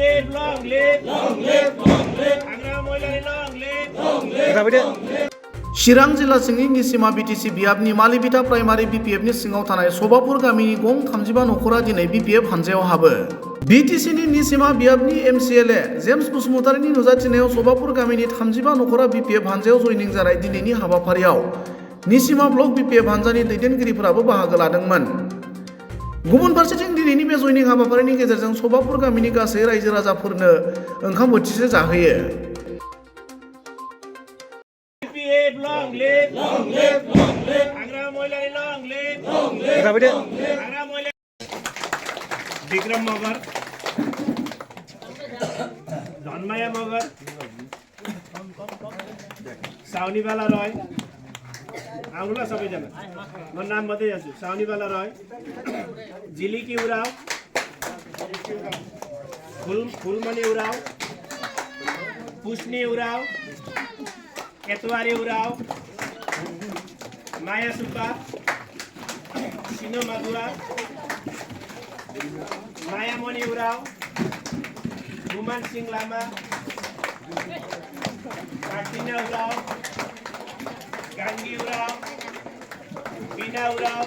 BPF long live Angra Moilari long live चिरां जिल्ला सिंनि निसिमा BTC बियाबनि मालिबिटा प्राइमारि बिपिएफनि सिङाव थानाय सभापुर गामिनि गं 35 नखरा दिनै बिपिएफ हानजायाव हाबो। बिटिसिनि निसिमा बियाबनि एमसिएलए जेम्स बसुमतारिनि नुजाथिनायाव सभापुर गामिनि 35 नखरा बिपिएफ हानजायाव जयनिं जानाय दिनैनि हाबाफारियाव निसिमा ब्लक बिपिएफ हानजानि दैदेनगिरिफोराबो बाहागो लादोंमोन। गुबुन फारसेथिं दिनैनि बे जयनिं हाबाफारिनि गेजेरजों सभापुर गामिनि गासै रायजो राजाफोरनो ओंखाम बोथिसे जाहोयो। BPF long live Angra Moilari long live Angra Moilari Vikram Magar Dhanmaya Magar Saunibala Roy आउनुला सबैजना म नाम मात्रै जान्छु साउनीवाला रॉय जिलिकी उराव फुलमणि उराव पुष्णी उराव केतवारी उराव माया सुब्बा सिनो मधुआ मायामणि उराव गुमान सिंह लामा काटिना उराव गांगी उराव बीना उराव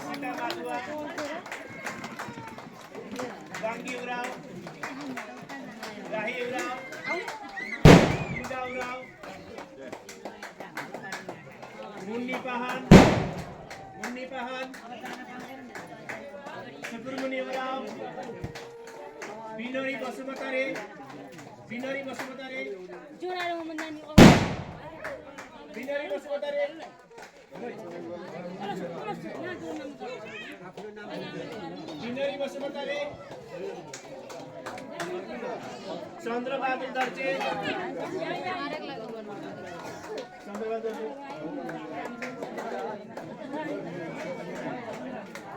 सीता मधुआ गांगी उराव राही उराव इंदा उराव मुन्नी पहान सुब्रमण्य उराव बिनोरी बसुमतारी बिनोरी बसुमतारी चंद्रबहादुर दर्जे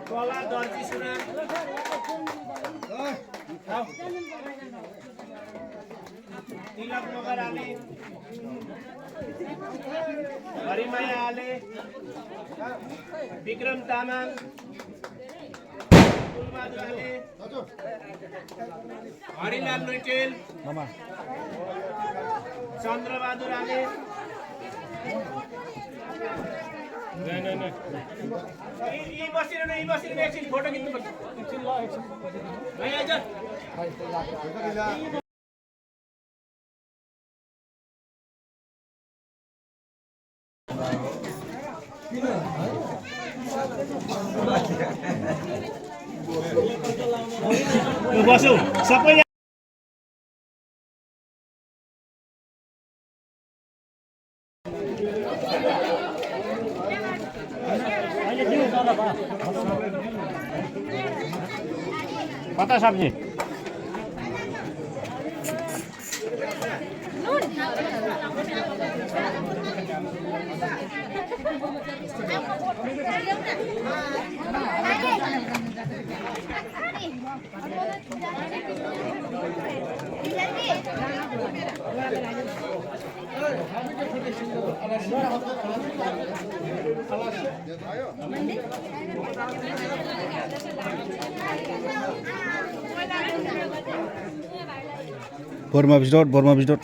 कला दर्जी सुना तिलक मगर आले हरिमाया आले विक्रम तामाङ फुलबहादुर आले हरिलाल नैटेल चन्द्रबहादुर आले यी बसिरहनु एकछिन फोटो खिच्नुपर्छ बसौ सबै कता सब्जी Borma Bidot